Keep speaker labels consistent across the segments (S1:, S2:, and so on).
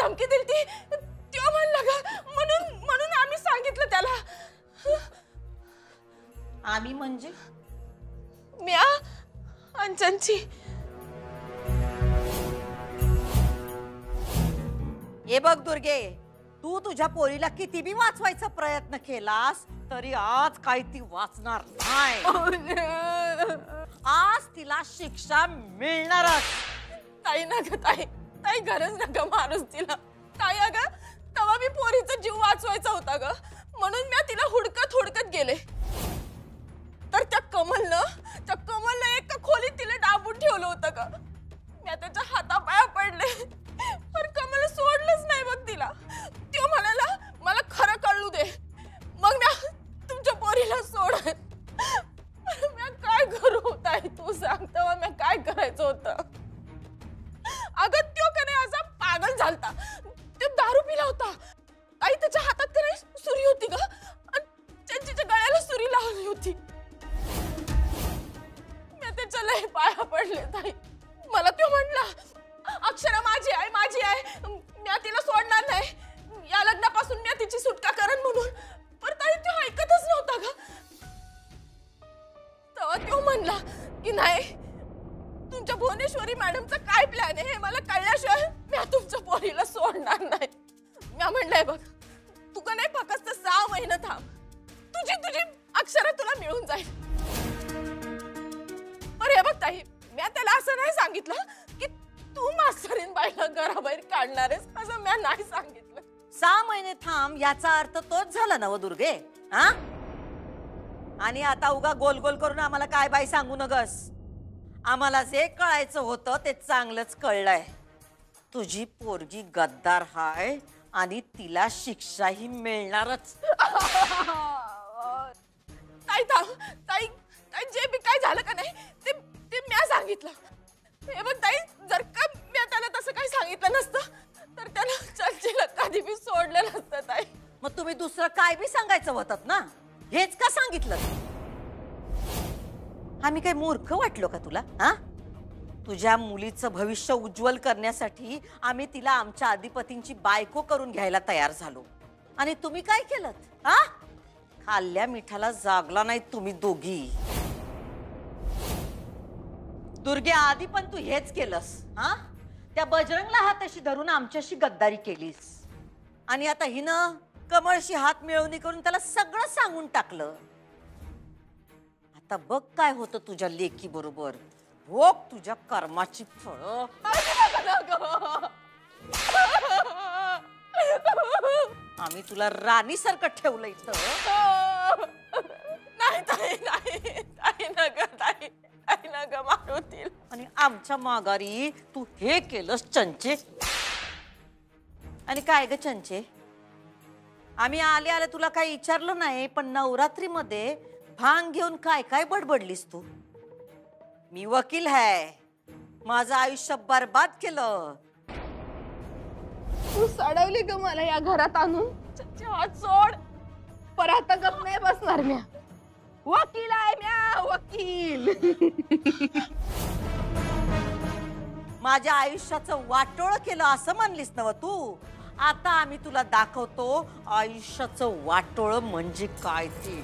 S1: धमकी दिली तो म्हणला ग, म्हणून म्हणून आम्ही सांगितलं त्याला.
S2: आम्ही म्हणजे
S1: म्या अंजनची.
S2: हे बघ दुर्गे, तू तुझ्या पोरीला किती बी वाचवायचा प्रयत्न केलास तरी आज काही ती वाचणार नाही. आज तिला शिक्षा मिळणारच.
S1: ताई ना ग ताई, ताई गरज ना ग मारूस तिला. ताई अगं तेव्हा मी पोरीचा जीव वाचवायचा होता ग, म्हणून मी तिला हुडकत हुडकत गेले. तर त्या कमलनं एका खोलीत तिला डांबून ठेवलं होतं ग. मी त्याच्या हातापाया पडले पण कमल सोडलंच नाही बघ तिला. तो म्हणाला मला खरं कळू दे मग मी तुमच्या पोरीला सोड. मी काय करू ताई तू सांग, तेव्हा मी काय करायचं होतं. अगं तो कने असा पागल झालता, तो दारू पिला होता. आई त्याच्या हातात कने सुरी होती ग, त्यांच्या गळ्याला सुरी लावली होती. मी त्याच्या लय पाया पडले ताई. मला तो म्हणला अक्षरा माझी आहे, मी तिला सोडणार नाही, या लग्नापासून मी तिची सुटका करेन म्हणून. पण ताई तो ऐकतच नव्हता ग. तेव्हा तो म्हणला की नाही, तुमच्या भुवनेश्वरी मॅडमचा काय प्लॅन आहे हे मला कळल्याशिवाय मी तुमच्या पोरीला सोडणार नाही. मी म्हणलंय बघ, तू का नाही फक्त 6 महिने थांब, तुझी अक्षरा तुला मिळून जाईल. पण हे बघ ताई, मी त्याला असं नाही सांगितलं की तू मास्तरीन बाईला घराबाहेर काढणार आहेस, असं मी नाही सांगितलं.
S2: 6 महिने थांब याचा अर्थ तोच झाला ना व दुर्गे. हा, आणि आता उगा गोल गोल करून आम्हाला काय बाई सांगू नगस. आम्हाला जे कळायचं होतं ते चांगलंच कळलंय. तुझी पोरगी गद्दार हाय आणि तिला शिक्षाही मिळणारच.
S1: ताई थांब ताई, जे बी काय झालं का नाही ते मी सांगितलं. हे बघ ताई, जर का मी त्याला तसं काही सांगितलं नसतं तर त्याला चर्चेला कधी बी सोडलं नसतं ताई.
S2: मग तुम्ही दुसरं काय बी सांगायचं होतं ना, हेच का सांगितलं? आम्ही काय मूर्ख वाटलो का तुला? हा, तुझ्या मुलीचं भविष्य उज्ज्वल करण्यासाठी आम्ही तिला आमच्या अधिपतींची बायको करून घ्यायला तयार झालो आणि तुम्ही काय केलं? हा, खाल्ल्या मिठाला जागला नाही तुम्ही दोघी. दुर्गे, आधी पण तू हेच केलंस. हा, त्या बजरंगला हाताशी धरून आमच्याशी गद्दारी केलीस आणि आता हिनं कमळशी हात मिळवणी करून त्याला सगळं सांगून टाकलं. आता बघ काय होतं तुझ्या लेकी बरोबर. भोग तुझ्या कर्माची फळं. आम्ही तुला राणी सारखं ठेवलं इथं.
S1: नाही ताई, नाही नग मारवतील.
S2: आणि आमच्या माघारी तू हे केलंस चंचे. आणि काय ग चंचे, आम्ही आले तुला काही विचारलं नाही, पण नवरात्रीमध्ये भांग घेऊन काय काय बडबडलीस तू. मी वकील आहे, माझं आयुष्य बर्बाद केलं.
S1: तू सडवली ग मला या घरात आणून. हात सोड. पर आता गप नाही बसणार म्या. वकील आहे म्या, वकील.
S2: माझ्या आयुष्याचं वाटोळ केलं असं म्हणलीस ना तू. आता आम्ही तुला दाखवतो आयुष्याचं वाटोळ म्हणजे काय ते.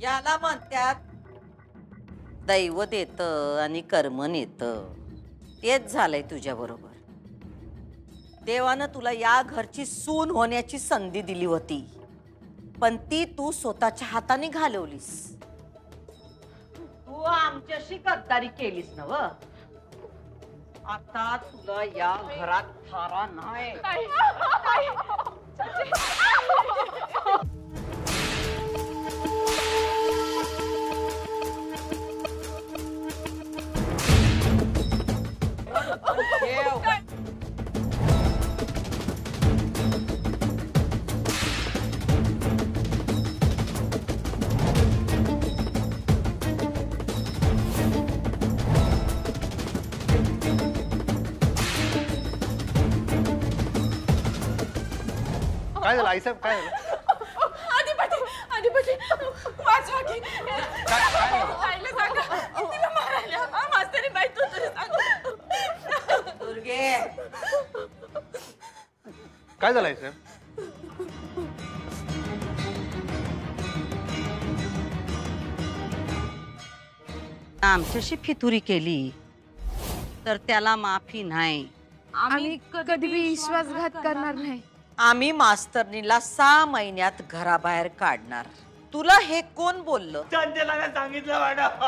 S2: याला म्हणतात दैव देतं आणि कर्म नेतं. तेच झालंय तुझ्या बरोबर. देवानं तुला या घरची सून होण्याची संधी दिली होती, पण ती तू स्वतःच्या हाताने घालवलीस. तू आमच्याशी गद्दारी केलीस ना व. आता तुला या घरात थारा नाही.
S3: काय झालं आईसाहेब, काय झालं?
S1: अधिपती वाचवा की ताईला सांगा तिला मारायला मास्तरी बाई तू तरी सांग.
S2: दुर्गे
S3: काय झालं आईसाहेब?
S2: आमच्याशी फितुरी केली तर त्याला माफी नाही.
S4: आम्ही कधी विश्वासघात करणार नाही.
S2: आम्ही मास्तरनीला 6 महिन्यात घराबाहेर काढणार. तुला हे कोण बोललं?
S5: चंचलाने सांगितलं मॅडम.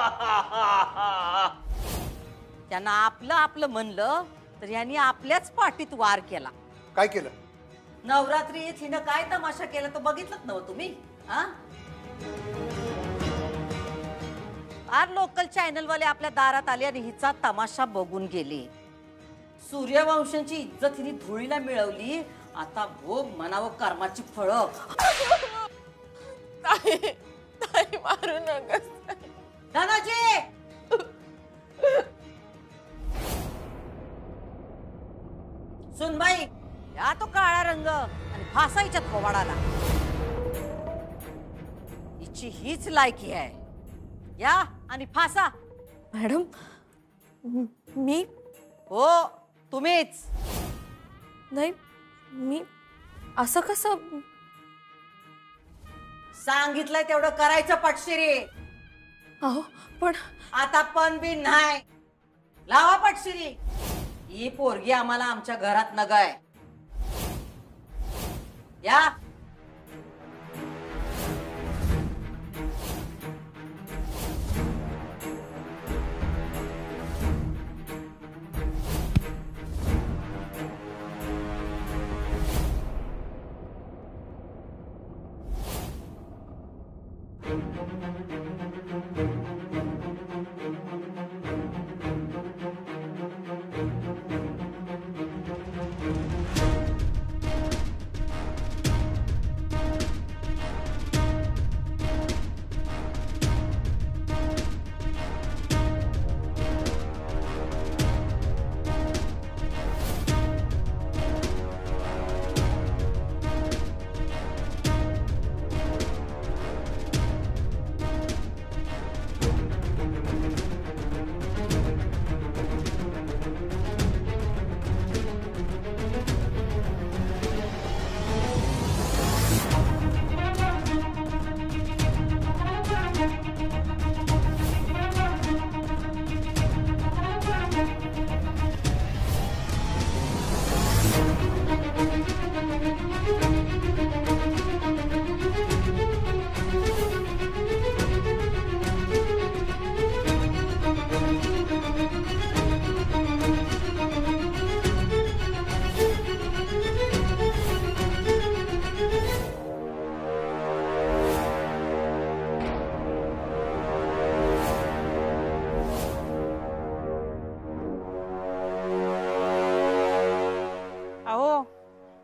S2: त्यांना आपलं आपलं म्हणलं तर यांनी आपल्याच पाठीत वार केला.
S3: काय केलं?
S2: नवरात्रीत हिनं काय तमाशा केला तो बघितलंच नव्ह तुम्ही? आर लोकल चॅनल वाले आपल्या दारात आले आणि हिचा तमाशा बघून गेले. सूर्यवंशांची इज्जत हिने धुळीला मिळवली. आता भोग म्हणावं कर्माची फळं.
S1: ताई मारू नका.
S2: धनाजी सुनबाई या तो काळा रंग आणि फासाईच्या थोबाडाला. हिची हीच लायकी आहे. या आणि फासा.
S4: मॅडम मी
S2: हो तुम्हीच.
S4: नाही मी असं कसं?
S2: सांगितलंय तेवढं करायचं पटशिरी.
S4: अहो पण
S2: आता पण बी नाही. लावा पटशिरी. ही पोरगी आम्हाला आमच्या घरात नगाय. या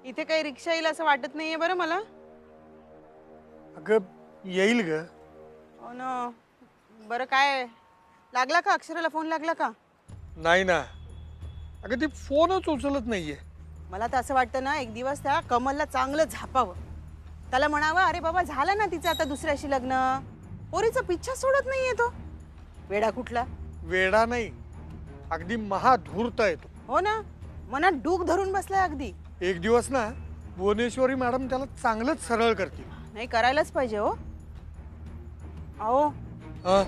S6: इथे काही रिक्षा येईल असं वाटत नाहीये बरं मला.
S7: अगं येईल ग.
S6: हो ना. बरं काय लागला का? अक्षराला फोन लागला का?
S7: नाही ना अगं ती फोनच उचलत नाहीये.
S6: मला तर असं वाटतं ना एक दिवस त्या कमलला चांगलं झापावं. त्याला म्हणावं अरे बाबा झालं ना तिचं आता दुसऱ्याशी लग्न. पोरीचा पिच्छा सोडत नाहीये तो. वेडा कुठला?
S7: वेडा नाही अगदी महाधूर्त आहे तो.
S6: हो ना मनात डूक धरून बसलाय अगदी.
S7: एक दिवस ना भुवनेश्वरी मॅडम त्याला चांगलंच सरळ करतील.
S6: नाही करायलाच पाहिजे हो. अहो
S7: हा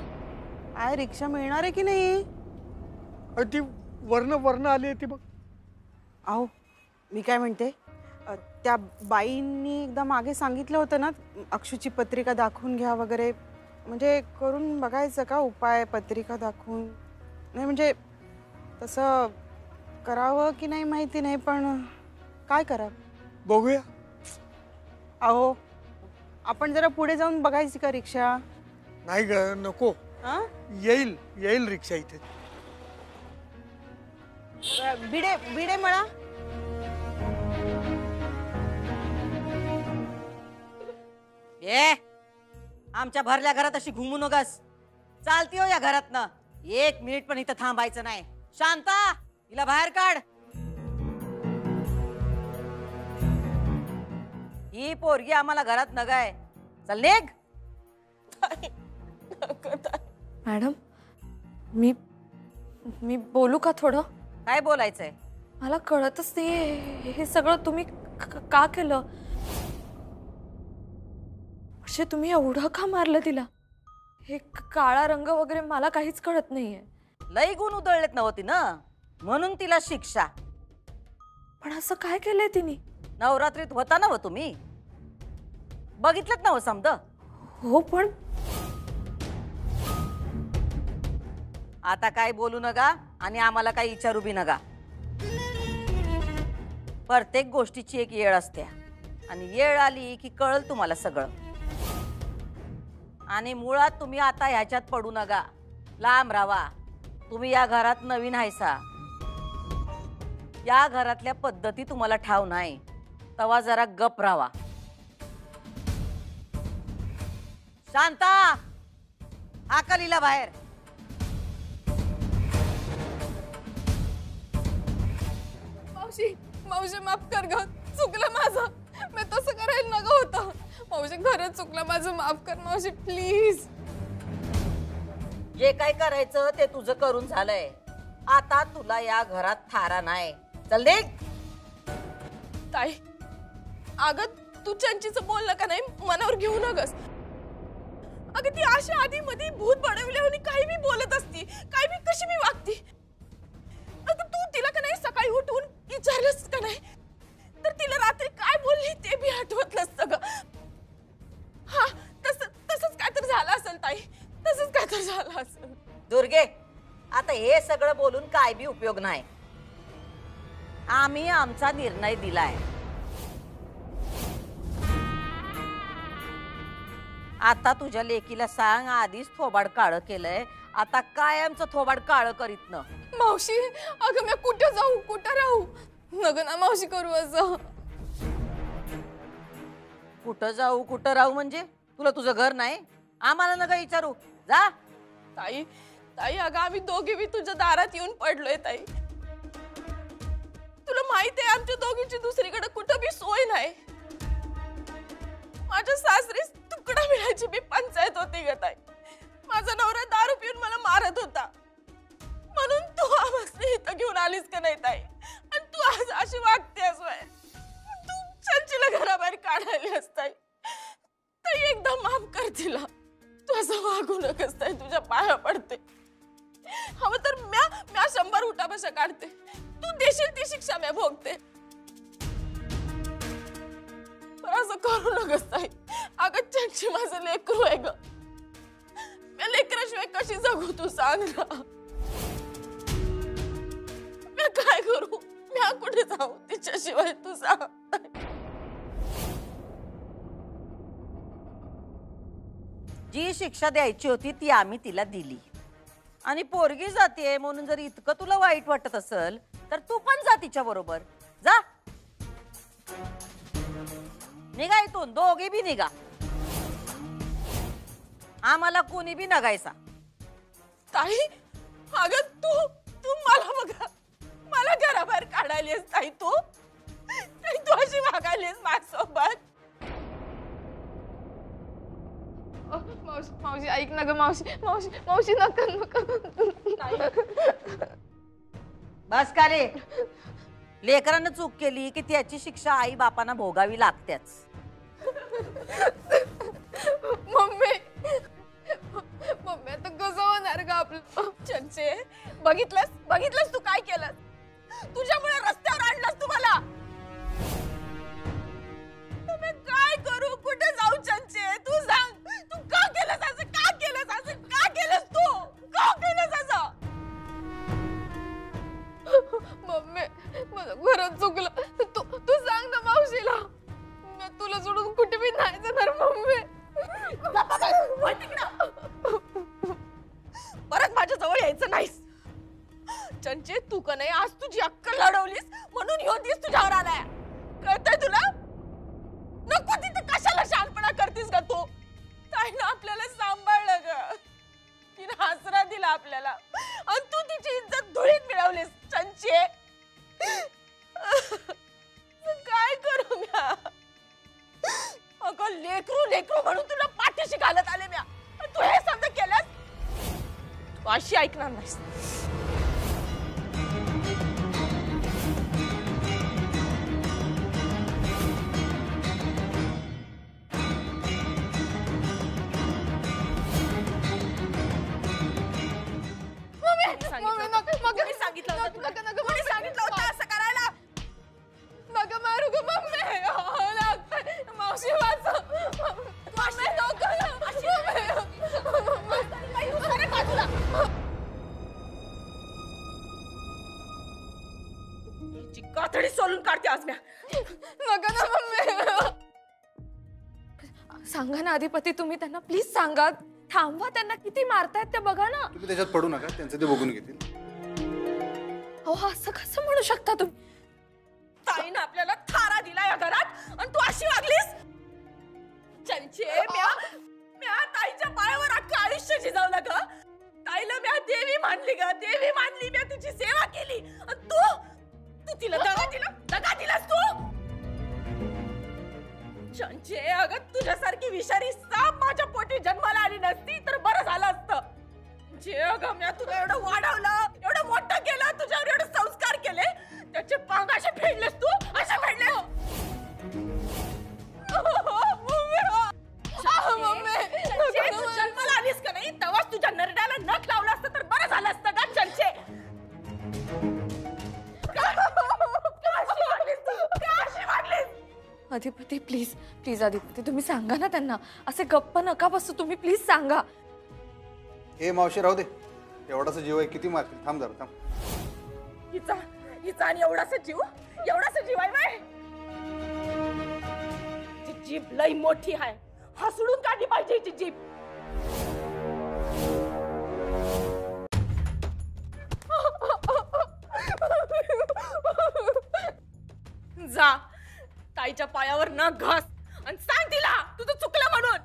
S6: काय रिक्षा मिळणार आहे की नाही?
S7: ती वर्ण आली आहे ती बघ.
S6: अहो मी काय म्हणते त्या बाईंनी एकदा मागे सांगितलं होतं ना अक्षूची पत्रिका दाखवून घ्या वगैरे. म्हणजे करून बघायचं का उपाय? पत्रिका दाखवून नाही म्हणजे तसं करावं की नाही माहिती नाही पण काय करा
S7: बघूया.
S6: अहो आपण जरा पुढे जाऊन बघायची का रिक्षा?
S7: नाही ग नको. येईल येईल रिक्षा इथे.
S6: भिडे भिडे म्हणा.
S2: ए आमच्या भरल्या घरात अशी घुमू नकोस. चालती हो या घरातनं. 1 मिनिट पण इथं थांबायचं नाही. शांता हिला बाहेर काढ. ही पोरगी आम्हाला घरात नगाय. चल निघ.
S1: ताई, नको ताई.
S4: मॅडम मी बोलू का थोडं?
S2: काय बोलायचंय?
S4: मला कळतच नाही हे सगळं तुम्ही का केलं. असे तुम्ही एवढं का मारलं तिला? हे काळा रंग वगैरे मला काहीच कळत नाहीये.
S2: लई गुण उधळलेत नव्हती ना, म्हणून तिला शिक्षा.
S4: पण असं काय केलंय तिने?
S2: नवरात्रीत होता ना व तुम्ही, बघितलं ना व समद.
S4: हो पण
S2: आता काय बोलू नका आणि आम्हाला काही विचारू बी नका. प्रत्येक गोष्टीची एक येळ असते आणि येळ आली की कळल तुम्हाला सगळं. आणि मुळात तुम्ही आता ह्याच्यात पडू नका, लांब राहा. तुम्ही या घरात नवीन हायसा, या घरातल्या पद्धती तुम्हाला ठाव नाही, तवा जरा गप राहा. शांता, हाकलीला बाहेर.
S1: मावशी मावशी माफ कर ग, चुकलं माझं. मी तसं करायला नको होतं. मावशी खरंच चुकलं माझं, माफ कर मावशी प्लीज.
S2: जे काय करायचं ते तुझं करून झालंय. आता तुला या घरात थारा नाही. चल निघ.
S1: ताई अगं तू चंचीचं बोललं का नाही मनावर घेऊ नकस. अगं ती अशा आधी मध्ये भूत बनवल्याने काही बी बोलत असती, काही बी कशी बी वागती. अगं तू तिला का नाही सकाळी उठून विचारलंस का नाही तर तिला रात्री काय बोलली ते बी आठवत नसतं ग. हा तसंच काय तर झालं असेल ताई, तसंच काय तर झालं असेल.
S2: दुर्गे, आता हे सगळं बोलून काय बी उपयोग नाही. आम्ही आमचा निर्णय दिलाय. आता तुझ्या लेकीला सांग, आधीच थोबाड काळं केलंय, आता कायमचं थोबाड काळं करीत न.
S1: मावशी अगं मी कुठं जाऊ कुठं राहू? नग ना मावशी करू असं.
S2: कुठं जाऊ कुठं राहू म्हणजे तुला तुझं घर नाही? आम्हाला नका विचारू, जा.
S1: ताई ताई अगं आम्ही दोघे बी तुझ्या दारात येऊन पडलोय ताई. तुला माहित आहे आमच्या दोघींची दुसरीकडे कुठं बी सोय नाही. माझ्या सासरीस तुकडा मिळायची बी पंचायत होती ग ताई. माझा नवरा दारू पिऊन मला मारत होता, म्हणून तू आम्हाला इथं घेऊन आलीस का नाही ताई? आणि तू आज अशी वागतेस वय. तू चंचीला घराबाहेर काढायली असताय ताई, एकदा माफ कर तिला. तू असं वागू नकस ताई, तुझ्या पाया पडते. हवं तर म्या 100 उठाबशा काढते, तू देशील ती शिक्षा मी भोगते. पण असं करू नकस ताई. अगं चंची माझं लेकरू आहे ग. मी लेकराशिवाय कशी जगू तू सांग ना. मी काय करू? मी कुठे जाऊ तिच्याशिवाय तू सांग.
S2: जी शिक्षा द्यायची होती ती आम्ही तिला दिली आणि पोरगी जाते म्हणून जर इतकं तुला वाईट वाटत असेल तर तू पण जा तिच्या बरोबर. जा, निघा इथून, दोघे बी निघा. आम्हाला कोणी बी नगायचा.
S1: ताई अगं तू मला बघा, मला घराबाहेर काढायलीस ताई. तू अशी वागायलीस माझ्यासोबत. मावशी ऐक ना ग, मावशी नका.
S2: बस का रे, लेकरानं चूक केली की त्याची शिक्षा आई बापांना भोगावी लागतेच.
S1: मम्मी आता कसं होणार ग आपलं? चंचे बघितलंस तू काय केलं? तुझ्यामुळे रस्त्यावर आणलंस तुम्हाला. मी काय करू, कुठे जाऊ चंचे? तू सांग, तू का केलंस असं? का केलंस तू? का केलंस असं? मम्मी माझं खरंच चुकलं. तू सांग ना मावशीला. मी तुला सोडून कुठे बी नाही जाणार मम्मी. परत माझ्या जवळ यायचं नाहीस. चंचे तू का नाही आज तुझी अक्कल लढवलीस म्हणून ह्यो दिस तुझ्यावर आलाय. कळतंय तुला? नको तिथं कशाला शहाणपणा करतीस का तू? ताईनं आपल्याला सांभाळलं ग, तिने आसरा दिला आपल्याला आणि तू तिची इज्जत धुळीत मिळवलीस. चंचे काय करू म्या? अशी ऐकणार नाहीस. कातडी सोलून काढते आज म्या.
S4: नका ना मम्मी. सांगा ना अधिपती, तुम्ही त्यांना प्लीज सांगा. थांबवा, त्यांना किती मारतायत ते बघा ना.
S3: तुम्ही त्याच्यात पडू नका, त्यांचं ते बघून घेतील.
S4: अहो असं कसं म्हणू शकता तुम्ही?
S1: ताईनं आपल्याला थारा दिला या घरात आणि तू अशी वागलीस. चंचे, म्या ताईच्या पायावर अख्खं आयुष्य झिजावलं ग. ताईला म्या देवी मानली ग, देवी मानली. म्या तिची सेवा केली आणि तू तिला दगा दिलास तू. चंचे, अगं तुझ्यासारखी विषारी साप माझ्या पोटी जन्माला आली नसती तर बरं झालं असतं. जे अगं म्या तुला एवढं वाढवलं, एवढं मोठं केलं, तुझ्यावर एवढे संस्कार केले, त्याचे पांग असे फेडलेस तू, असे फेडले. तू जन्माला आलीस का नाही तेव्हाच तुझ्या नरड्याला नख लावलं असतं तर बरं झालं असतं का चंचे.
S4: अधिपती प्लीज प्लीज अधिपती, तुम्ही सांगा ना त्यांना. असे गप्प नका बसू तुम्ही, प्लीज सांगा.
S3: हे मावशी राहू दे, एवढासा जीव आहे, किती मारतील. थांब जरा, थांब.
S1: हिचा आणि एवढासा जीव आहे बाय. जीभ लई मोठी आहे, हसडून काढली पाहिजे हिची जीभ. जा ताईच्या पायावर न घास आणि सांग तिला तुझं चुकलं म्हणून.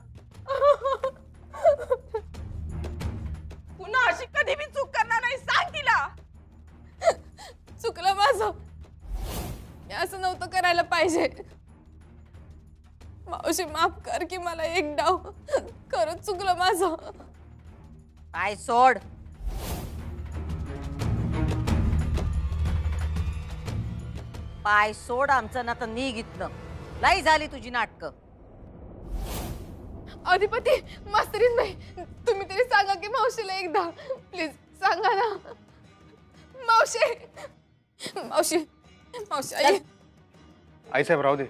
S1: पुन्हा अशी कधी मी चूक करणार नाही, सांग तिला.
S4: चुकलं माझं, मी असं नव्हतं करायला पाहिजे. मावशी माफ कर की मला एक डाव. खरंच चुकलं माझं.
S2: काय सोड. पाय सोड आमचं ना तर निघितलं. लई झाली तुझी नाटकं.
S4: अधिपती मास्तरीन बाई, तुम्ही तरी सांगा की मावशीला एकदा प्लीज सांगा ना. मावशी मावशी मावशी आई.
S3: आईसाहेब राहू दे,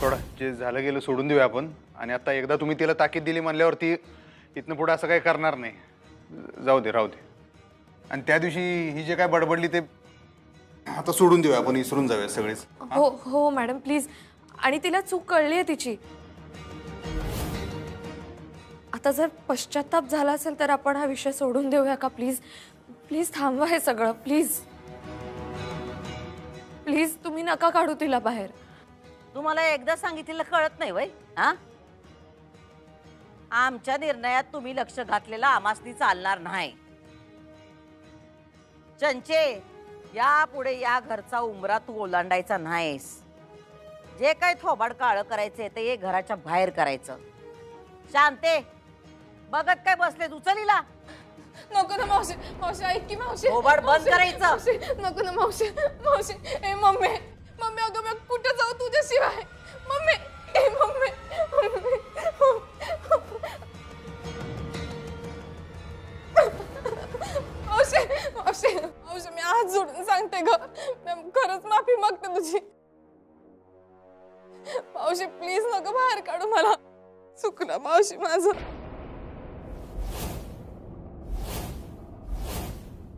S3: थोडं जे झालं गेलं सोडून देऊया आपण. आणि आता एकदा तुम्ही तिला ताकीद दिली म्हणल्यावरती इथनं पुढे असं काही करणार नाही. जाऊ दे, राहू दे. आणि त्या दिवशी ही जे काय बडबडली ते आता सोडून देऊया आपण, विसरून जाऊया सगळेच.
S4: हो हो मॅडम प्लीज. आणि तिला चूक कळली आहे तिची. आता जर पश्चाताप झाला असेल तर आपण हा विषय सोडून देऊया का प्लीज. प्लीज थांबवा हे सगळं प्लीज. प्लीज तुम्ही नका काढू तिला बाहेर.
S2: तुम्हाला एकदा सांगितलेलं कळत नाही वय? हा, आमच्या निर्णयात तुम्ही लक्ष घातलेलं आमासनी चालणार नाही. चंचे, यापुढे या घरचा उंबरा तू ओलांडायचा नाहीस. जे काही थोबाड काळं करायचे ते ये घराच्या बाहेर करायचं. शांते, बघत काय बसले उचलीला.
S4: नको ना मावशी, मावशी ऐक की मावशी.
S2: थोबाड बंद करायचं.
S4: मावशी, नको ना मावशी. मावशी ए मम्मी, मम्मी अगं मी कुठे जाऊ तुझ्याशिवाय. मम्मी ए मम्मी. मावशी मावशी मावशी मी हात जोडून सांगते ग, खरंच माफी मागते तुझी. मावशी प्लीज नको बाहेर काढू मला. चुकलं मावशी माझं.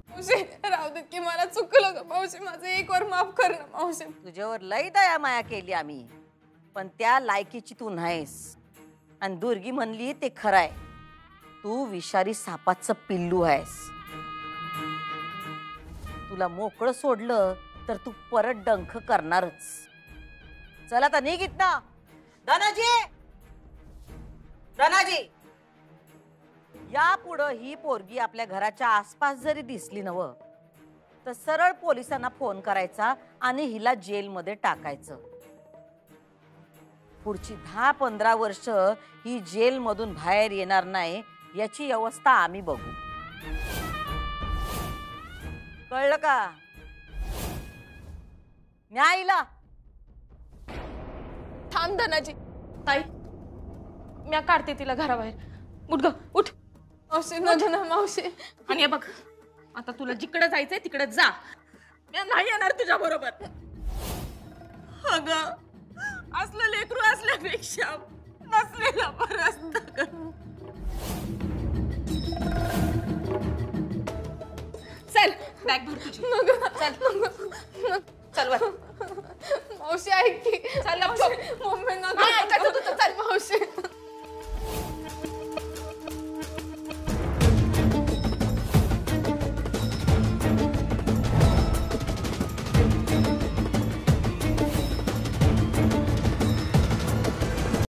S4: मावशी राहू देत की मला चुकलं ग मावशी, माझं एक वर माफ कर ना मावशी.
S2: तुझ्यावर लई दया माया केली आम्ही, पण त्या लायकीची तू नाहीस. आणि दुर्गी म्हणली ते खरंय, तू विषारी सापाचं पिल्लू आहेस. तुला मोकळं सोडलं तर तू परत डंख करणारच. चला आता निघित ना. धनाजी, धनाजी, यापुढं ही पोरगी आपल्या घराच्या आसपास जरी दिसली नव तर सरळ पोलिसांना फोन करायचा आणि हिला जेलमध्ये टाकायचं. पुढची 10-15 वर्ष ही जेलमधून बाहेर येणार नाही याची व्यवस्था आम्ही बघू. कळलं का? न्यायला
S1: थांब धनाजी. ताई मी काढते तिला घराबाहेर. उठ ग उठ.
S4: मावशी नको ना मावशी.
S1: आणि हे बघ आता तुला जिकडे जायचंय तिकडे जा. मी नाही येणार तुझ्या बरोबर. अगं असलं लेकरू असल्यापेक्षा नसलेला बरं असतं ग. चल बॅग भर तुझी. चल चल वर.
S4: मावशी ऐक की.
S1: चल
S4: मम्मी नको ऐकायचं तुझं. चल मावशी.